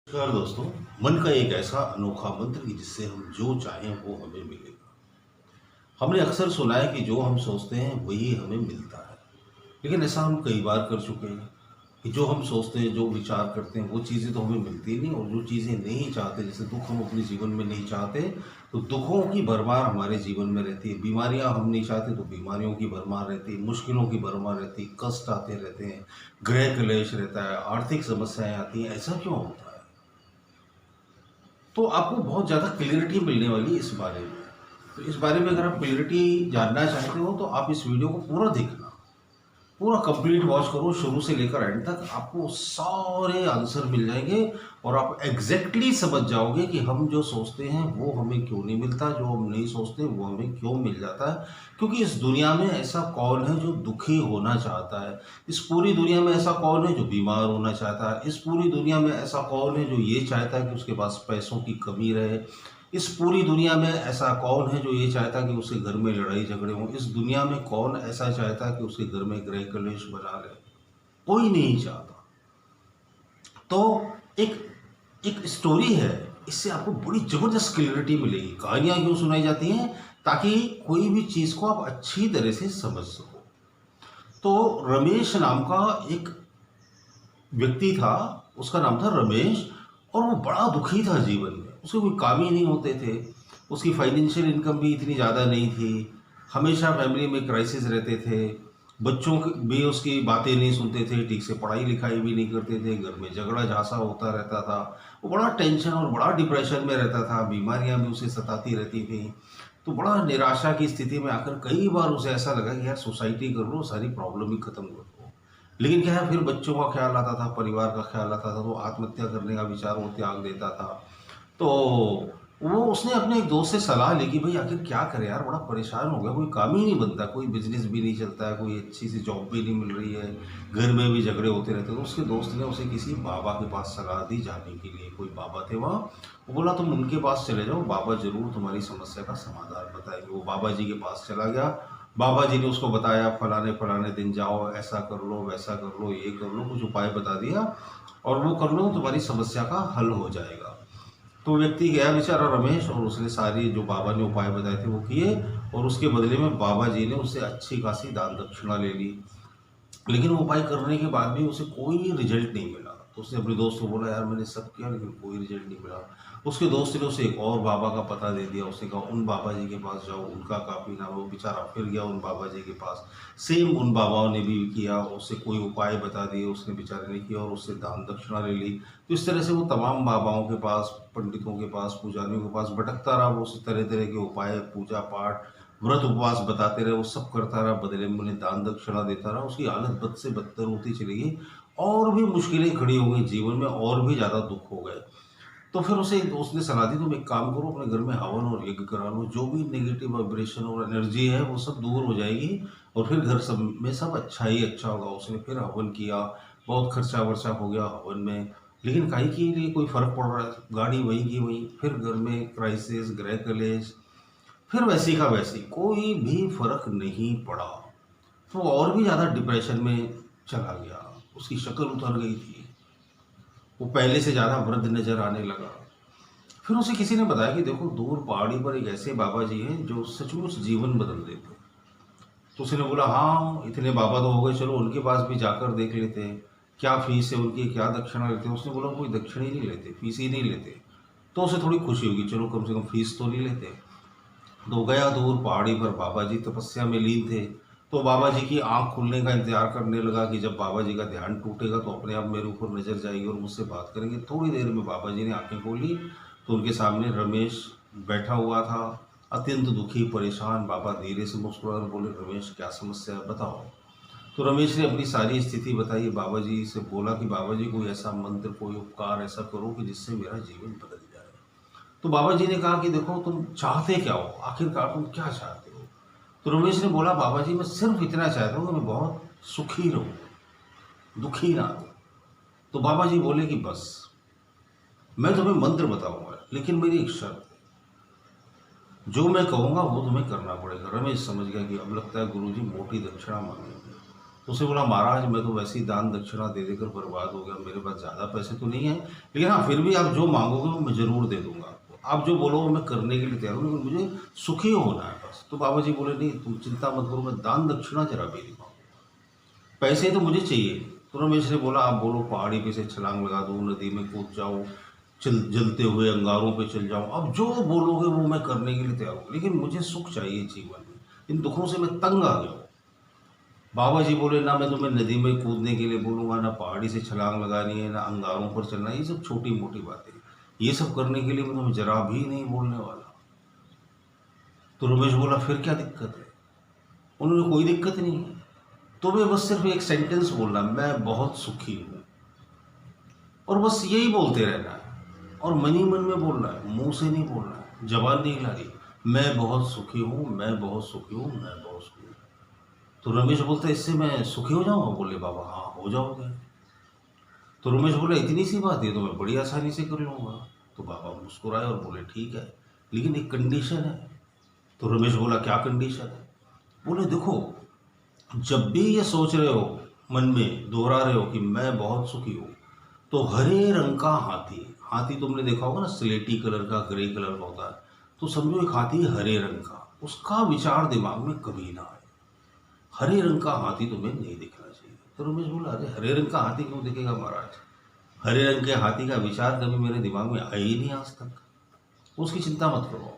नमस्कार दोस्तों। मन का एक ऐसा अनोखा मंत्र कि जिससे हम जो चाहें वो हमें मिलेगा। हमने अक्सर सुना है कि जो हम सोचते हैं वही हमें मिलता है। लेकिन ऐसा हम कई बार कर चुके हैं कि जो हम सोचते हैं, जो विचार करते हैं, वो चीज़ें तो हमें मिलती नहीं, और जो चीज़ें नहीं चाहते, जैसे दुख हम अपने जीवन में नहीं चाहते, तो दुखों की भरमार हमारे जीवन में रहती है। बीमारियां हम नहीं चाहते तो बीमारियों की भरमार रहती है, मुश्किलों की भरमार रहती है, कष्ट आते रहते हैं, गृह क्लेश रहता है, आर्थिक समस्याएं आती हैं। ऐसा क्यों होता है? तो आपको बहुत ज़्यादा क्लियरिटी मिलने वाली है इस बारे में। तो इस बारे में अगर आप क्लियरिटी जानना चाहते हो तो आप इस वीडियो को पूरा देखना, पूरा कंप्लीट वॉच करो, शुरू से लेकर एंड तक। आपको सारे आंसर मिल जाएंगे और आप एग्जैक्टली समझ जाओगे कि हम जो सोचते हैं वो हमें क्यों नहीं मिलता, जो हम नहीं सोचते वो हमें क्यों मिल जाता है। क्योंकि इस दुनिया में ऐसा कौन है जो दुखी होना चाहता है? इस पूरी दुनिया में ऐसा कौन है जो बीमार होना चाहता है? इस पूरी दुनिया में ऐसा कौन है जो ये चाहता है कि उसके पास पैसों की कमी रहे? इस पूरी दुनिया में ऐसा कौन है जो ये चाहता कि उसके घर में लड़ाई झगड़े हों? इस दुनिया में कौन ऐसा चाहता कि उसके घर में गृह कलेश बना रहे? कोई नहीं चाहता। तो एक एक स्टोरी है, इससे आपको बड़ी जबरदस्त क्लियरिटी मिलेगी। कहानियां क्यों सुनाई जाती हैं? ताकि कोई भी चीज को आप अच्छी तरह से समझ सको। तो रमेश नाम का एक व्यक्ति था, उसका नाम था रमेश, और वो बड़ा दुखी था जीवन में। उसके कोई काम ही नहीं होते थे, उसकी फाइनेंशियल इनकम भी इतनी ज़्यादा नहीं थी, हमेशा फैमिली में क्राइसिस रहते थे, बच्चों भी उसकी बातें नहीं सुनते थे, ठीक से पढ़ाई लिखाई भी नहीं करते थे, घर में झगड़ा झांसा होता रहता था। वो बड़ा टेंशन और बड़ा डिप्रेशन में रहता था, बीमारियां भी उसे सताती रहती थी। तो बड़ा निराशा की स्थिति में आकर कई बार उसे ऐसा लगा कि यार सुसाइड कर लो, सारी प्रॉब्लम ही खत्म कर दो। लेकिन क्या है, फिर बच्चों का ख्याल आता था, परिवार का ख्याल आता था, तो आत्महत्या करने का विचार वो त्याग देता था। तो वो उसने अपने एक दोस्त से सलाह ली कि भाई आखिर क्या करे यार, बड़ा परेशान हो गया, कोई काम ही नहीं बनता, कोई बिजनेस भी नहीं चलता है, कोई अच्छी सी जॉब भी नहीं मिल रही है, घर में भी झगड़े होते रहते। तो उसके दोस्त ने उसे किसी बाबा के पास सलाह दी जाने के लिए। कोई बाबा थे वहाँ, वो बोला तुम उनके पास चले जाओ, बाबा जरूर तुम्हारी समस्या का समाधान बताएंगे। वो बाबा जी के पास चला गया। बाबा जी ने उसको बताया फलाने फलाने दिन जाओ, ऐसा कर लो, वैसा कर लो, ये कर लो, कुछ उपाय बता दिया, और वो कर लो तुम्हारी समस्या का हल हो जाएगा। तो व्यक्ति गया बेचारा रमेश, और उसने सारी जो बाबा ने उपाय बताए थे वो किए, और उसके बदले में बाबा जी ने उससे अच्छी खासी दान दक्षिणा ले ली। लेकिन वो उपाय करने के बाद भी उसे कोई रिजल्ट नहीं मिला। तो उसने अपने दोस्त को बोला यार मैंने सब किया लेकिन कोई रिजल्ट नहीं मिला। उसके दोस्त ने उसे एक और बाबा का पता दे दिया। उसने कहा उन बाबा जी के पास जाओ, उनका काफ़ी नाम। वो बेचारा फिर गया उन बाबा जी के पास। सेम उन बाबाओं ने भी किया, उससे कोई उपाय बता दिए, उसने बेचारे ने किया और उससे दान दक्षिणा ले ली। तो इस तरह से वो तमाम बाबाओं के पास, पंडितों के पास, पुजारियों के पास भटकता रहा। वो उस तरह तरह के उपाय, पूजा पाठ, व्रत उपवास बताते रहे, वो सब करता रहा, बदले में उन्हें दान दक्षिणा देता रहा। उसकी हालत बद से बदतर होती चली गई, और भी मुश्किलें खड़ी हो गई जीवन में, और भी ज़्यादा दुख हो गए। तो फिर उसे एक दोस्त ने सलाह दी तुम एक काम करो, अपने घर में हवन और यज्ञ करा लो, जो भी नेगेटिव वाइब्रेशन और एनर्जी है वो सब दूर हो जाएगी, और फिर घर सब में सब अच्छा ही अच्छा होगा। उसने फिर हवन किया, बहुत खर्चा वर्चा हो गया हवन में, लेकिन काहे के लिए कोई फर्क पड़ रहा है? गाड़ी वही की वही, फिर घर में क्राइसिस, गृह कलेश, फिर वैसी का वैसी, कोई भी फर्क नहीं पड़ा। तो और भी ज़्यादा डिप्रेशन में चला गया, उसकी शक्ल उतर गई थी, वो पहले से ज़्यादा वृद्ध नजर आने लगा। फिर उसे किसी ने बताया कि देखो दूर पहाड़ी पर एक ऐसे बाबा जी हैं जो सचमुच जीवन बदल देते हैं। तो उसने बोला हाँ इतने बाबा तो हो गए, चलो उनके पास भी जाकर देख लेते हैं, क्या फीस है उनकी, क्या दक्षिणा लेते हैं। उसने बोला कोई दक्षिण ही नहीं लेते, फीस ही नहीं लेते। तो उसे थोड़ी खुशी होगी, चलो कम से कम फीस तो नहीं लेते। तो गया दूर पहाड़ी पर, बाबा जी तपस्या में लीन थे। तो बाबा जी की आंख खुलने का इंतजार करने लगा कि जब बाबा जी का ध्यान टूटेगा तो अपने आप मेरे ऊपर नजर जाएगी और मुझसे बात करेंगे। थोड़ी देर में बाबा जी ने आंखें खोली तो उनके सामने रमेश बैठा हुआ था, अत्यंत दुखी परेशान। बाबा धीरे से मुस्कुराकर बोले रमेश क्या समस्या है बताओ। तो रमेश ने अपनी सारी स्थिति बताई। बाबा जी से बोला कि बाबा जी कोई ऐसा मंत्र, कोई उपकार ऐसा करो कि जिससे मेरा जीवन बदल जाए। तो बाबा जी ने कहा कि देखो तुम चाहते क्या हो, आखिरकार तुम क्या चाहते हो? तो रमेश ने बोला बाबा जी मैं सिर्फ इतना चाहता हूँ कि मैं बहुत सुखी रहूं, दुखी ना हो। तो बाबा जी बोले कि बस मैं तुम्हें मंत्र बताऊंगा, लेकिन मेरी एक शर्त है, जो मैं कहूंगा वो तुम्हें करना पड़ेगा। रमेश समझ गया कि अब लगता है गुरुजी मोटी दक्षिणा मांगेंगे। तो उसने बोला महाराज मैं तो वैसे ही दान दक्षिणा दे देकर बर्बाद हो गया, मेरे पास ज़्यादा पैसे तो नहीं है, लेकिन हाँ फिर भी आप जो मांगोगे वो मैं ज़रूर दे दूंगा आपको, आप जो बोलो मैं करने के लिए तैयार हूँ, लेकिन मुझे सुखी होना है बस। तो बाबा जी बोले नहीं तुम चिंता मत करो, मैं दान दक्षिणा जरा भी नहीं मांगूंगा, पैसे तो मुझे चाहिए। तो रमेश ने बोला आप बोलो पहाड़ी पे से छलांग लगा दूँ, नदी में कूद जाऊँ, जलते हुए अंगारों पे चल जाऊँ, अब जो बोलोगे वो मैं करने के लिए तैयार हूँ, लेकिन मुझे सुख चाहिए जीवन में, इन दुखों से मैं तंग आ गया हूँ। बाबा जी बोले ना मैं तुम्हें नदी में कूदने के लिए बोलूँगा, ना पहाड़ी से छलांग लगानी है, ना अंगारों पर चलना है, ये सब छोटी मोटी बातें, ये सब करने के लिए मैं तुम्हें जरा भी नहीं बोलने वाला। तो रमेश बोला फिर क्या दिक्कत है? उन्होंने कोई दिक्कत नहीं है, तुम्हें बस सिर्फ एक सेंटेंस बोलना मैं बहुत सुखी हूँ, और बस यही बोलते रहना है, और मन ही मन में बोलना है, मुंह से नहीं बोलना है, जबान नहीं हिलानी, मैं बहुत सुखी हूँ, मैं बहुत सुखी हूँ, मैं बहुत सुखी हूँ। तो रमेश बोलता है इससे मैं सुखी हो जाऊँगा? बोले बाबा हाँ हो जाओगे। तो रमेश बोले इतनी सी बात है तो मैं बड़ी आसानी से कर लूँगा। तो बाबा मुस्कुराए और बोले ठीक है, लेकिन एक कंडीशन है। तो रमेश बोला क्या कंडीशन है? बोले देखो जब भी ये सोच रहे हो, मन में दोहरा रहे हो कि मैं बहुत सुखी हूँ, तो हरे रंग का हाथी, हाथी तुमने देखा होगा ना स्लेटी कलर का, ग्रे कलर का होता है, तो समझो एक हाथी हरे रंग का, उसका विचार दिमाग में कभी ना आए, हरे रंग का हाथी तुम्हें नहीं दिखना चाहिए। तो रमेश बोला अरे हरे रंग का हाथी क्यों दिखेगा महाराज, हरे रंग के हाथी का विचार कभी मेरे दिमाग में आया ही नहीं आज तक, उसकी चिंता मत करो।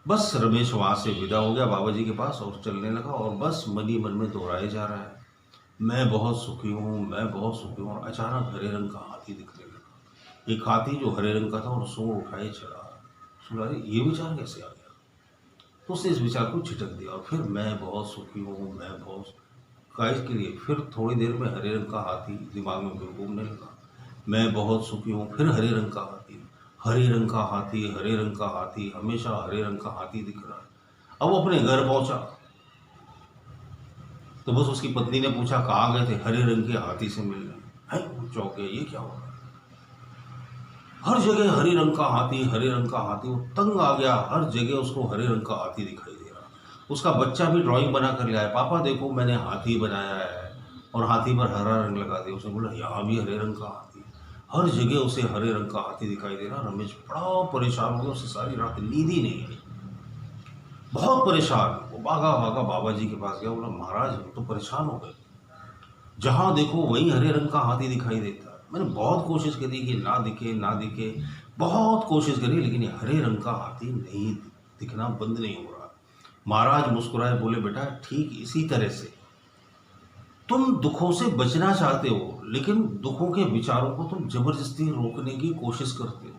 बस रमेश वहाँ से विदा हो गया बाबा जी के पास और चलने लगा, और बस मन ही मन में दोहराए जा रहा है मैं बहुत सुखी हूँ, मैं बहुत सुखी हूँ। और अचानक हरे रंग का हाथी दिखने लगा, एक हाथी जो हरे रंग का था और सूंड उठाए चला। सुना अरे ये विचार कैसे आ गया? तो उसने इस विचार को छिटक दिया, और फिर मैं बहुत सुखी हूँ, मैं बहुत काइज के लिए फिर थोड़ी देर में हरे रंग का हाथी दिमाग में फिर घूमने लगा, मैं बहुत सुखी हूँ, फिर हरे रंग का हाथी, हरे रंग का हाथी, हरे रंग का हाथी, हमेशा हरे रंग का हाथी दिख रहा है। अब वो अपने घर पहुंचा तो बस उसकी पत्नी ने पूछा कहाँ गए थे? हरे रंग के हाथी से मिलने। है चौंके, ये क्या हो रहा है? हर जगह हरे रंग का हाथी, हरे रंग का हाथी, वो तंग आ गया, हर जगह उसको हरे रंग का हाथी दिखाई दे रहा। उसका बच्चा भी ड्राइंग बना कर ले आया, पापा देखो मैंने हाथी बनाया है, और हाथी पर हरा रंग लगा दिया। उसने बोला यहाँ भी हरे रंग का हाथी, हर जगह उसे हरे रंग का हाथी दिखाई दे रहा। रमेश बड़ा परेशान हो गया, उसे सारी रात नींद ही नहीं आई, बहुत परेशान। वो भागा भागा बाबा जी के पास गया, बोला महाराज हम तो परेशान हो गए, जहाँ देखो वही हरे रंग का हाथी दिखाई देता है, मैंने बहुत कोशिश करी कि ना दिखे ना दिखे, बहुत कोशिश करी, लेकिन ये हरे रंग का हाथी नहीं दिखना बंद नहीं हो रहा। महाराज मुस्कुराए, बोले बेटा ठीक इसी तरह से तुम दुखों से बचना चाहते हो, लेकिन दुखों के विचारों को तुम जबरदस्ती रोकने की कोशिश करते हो,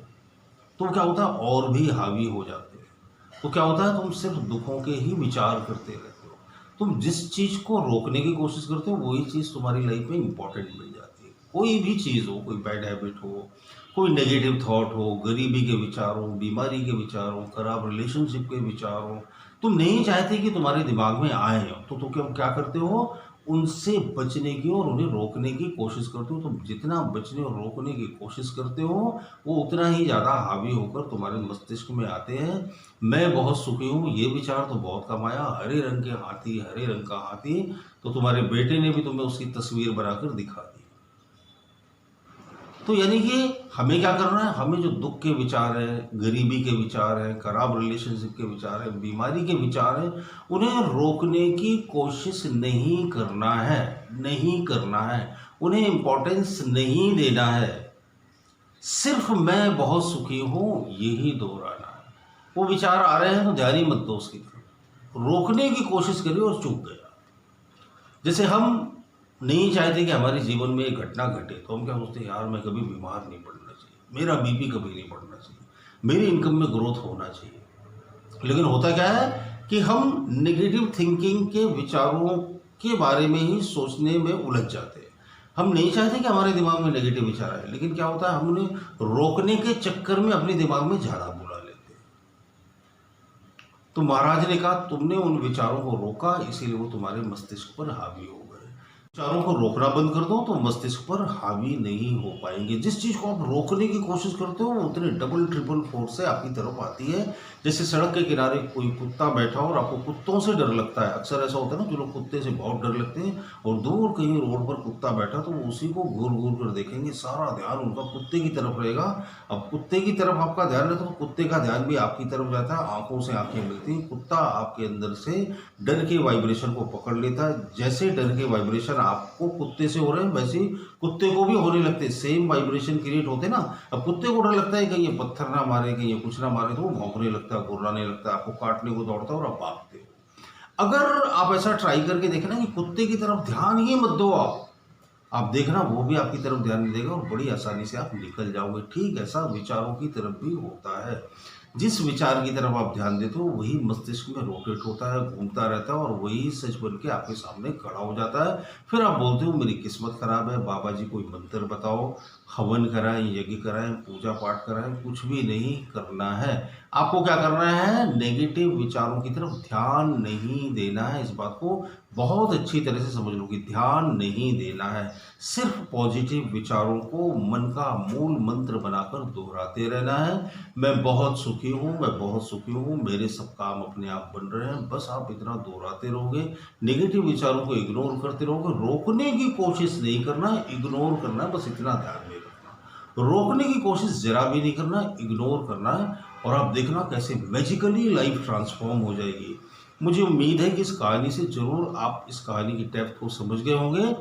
तो क्या होता है और भी हावी हो जाते हैं। तो क्या होता है तुम सिर्फ दुखों के ही विचार करते रहते हो, तुम जिस चीज़ को रोकने की कोशिश करते हो वही चीज़ तुम्हारी लाइफ में इंपॉर्टेंट बन जाती है। कोई भी चीज़ हो, कोई बैड हैबिट हो, कोई नेगेटिव थॉट हो, गरीबी के विचार हो, बीमारी के विचार हो, खराब रिलेशनशिप के विचार हो, तुम नहीं चाहते कि तुम्हारे दिमाग में आए हो, तो तुम क्या करते हो, उनसे बचने की और उन्हें रोकने की कोशिश करते हो। तुम जितना बचने और रोकने की कोशिश करते हो वो उतना ही ज़्यादा हावी होकर तुम्हारे मस्तिष्क में आते हैं। मैं बहुत सुखी हूँ ये विचार तो बहुत कम आया, हरे रंग के हाथी, हरे रंग का हाथी, तो तुम्हारे बेटे ने भी तुम्हें उसकी तस्वीर बनाकर दिखा दी। तो यानी कि हमें क्या करना है, हमें जो दुख के विचार हैं, गरीबी के विचार हैं, खराब रिलेशनशिप के विचार हैं, बीमारी के विचार हैं, उन्हें रोकने की कोशिश नहीं करना है, नहीं करना है, उन्हें इम्पोर्टेंस नहीं देना है, सिर्फ मैं बहुत सुखी हूँ यही दोहराना है। वो विचार आ रहे हैं तो ध्यान ही मत दो उसकी तरफ, रोकने की कोशिश करिए और चुप गया। जैसे हम नहीं चाहते कि हमारे जीवन में एक घटना घटे, तो हम क्या सोचते हैं यार मैं कभी बीमार नहीं पड़ना चाहिए, मेरा बीपी कभी नहीं बढ़ना चाहिए, मेरी इनकम में ग्रोथ होना चाहिए। लेकिन होता क्या है कि हम नेगेटिव थिंकिंग के विचारों के बारे में ही सोचने में उलझ जाते हैं। हम नहीं चाहते कि हमारे दिमाग में नेगेटिव विचार आए, लेकिन क्या होता है हम उन्हें रोकने के चक्कर में अपने दिमाग में झाड़ा बुला लेते हैं। तो महाराज ने कहा तुमने उन विचारों को रोका, इसीलिए वो तुम्हारे मस्तिष्क पर हावी हो गए। विचारों को रोकना बंद कर दो तो मस्तिष्क पर हावी नहीं हो पाएंगे। जिस चीज को आप रोकने की कोशिश करते हो वो उतनी डबल ट्रिपल फोर्स से आपकी तरफ आती है। जैसे सड़क के किनारे कोई कुत्ता बैठा हो और आपको कुत्तों से डर लगता है, अक्सर ऐसा होता है ना, जो लोग कुत्ते से बहुत डर लगते हैं और दूर कहीं रोड पर कुत्ता बैठा तो वो उसी को घूर घूर कर देखेंगे, सारा ध्यान उनका कुत्ते की तरफ रहेगा। अब कुत्ते की तरफ आपका ध्यान रहता है तो कुत्ते का ध्यान भी आपकी तरफ जाता है, आंखों से आंखें मिलती हैं, कुत्ता आपके अंदर से डर के वाइब्रेशन को पकड़ लेता है। जैसे डर के वाइब्रेशन आपको कुत्ते से हो रहे हैं वैसे ही कुत्ते को भी होने लगते हैं, सेम वाइब्रेशन क्रिएट होते हैं ना। अब कुत्ते को डर लगता है कहीं ये पत्थर ना मारे, कहीं ये कुछ ना मारे, तो वो भौंकने लगता है, गुर्राने लगता है, आपको काटने को दौड़ता है और आप भागते हो। अगर आप ऐसा ट्राई करके देखें ना कि कुत्ते की तरफ ध्यान ही मत दो आप देखना वो भी आपकी तरफ ध्यान नहीं देगा और बड़ी आसानी से आप निकल जाओगे। ठीक ऐसा विचारों की तरफ भी होता है। जिस विचार की तरफ आप ध्यान देते हो वही मस्तिष्क में रोटेट होता है, घूमता रहता है और वही सच बन के आपके सामने खड़ा हो जाता है। फिर आप बोलते हो मेरी किस्मत खराब है, बाबा जी कोई मंत्र बताओ, हवन कराएं, यज्ञ कराएं, पूजा पाठ कराएं, कुछ भी नहीं करना है। आपको क्या करना है, नेगेटिव विचारों की तरफ ध्यान नहीं देना है। इस बात को बहुत अच्छी तरह से समझ लो कि ध्यान नहीं देना है, सिर्फ पॉजिटिव विचारों को मन का मूल मंत्र बनाकर दोहराते रहना है। मैं बहुत सुखी हूँ, मैं बहुत सुखी हूँ, मेरे सब काम अपने आप बन रहे हैं, बस आप इतना दोहराते रहोगे। नेगेटिव विचारों को इग्नोर करते रहोगे, रोकने की कोशिश नहीं करना, इग्नोर करना है, बस इतना ध्यान में रखना। रोकने की कोशिश जरा भी नहीं करना, इग्नोर करना है और आप देखना कैसे मैजिकली लाइफ ट्रांसफॉर्म हो जाएगी। मुझे उम्मीद है कि इस कहानी से जरूर आप इस कहानी की डेप्थ को समझ गए होंगे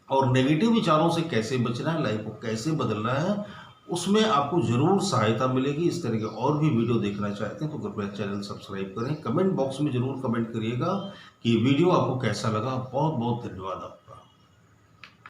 और नेगेटिव विचारों से कैसे बचना है, लाइफ को कैसे बदलना है, उसमें आपको जरूर सहायता मिलेगी। इस तरह के और भी वीडियो देखना चाहते हैं तो कृपया चैनल सब्सक्राइब करें। कमेंट बॉक्स में जरूर कमेंट करिएगा कि वीडियो आपको कैसा लगा। बहुत बहुत धन्यवाद।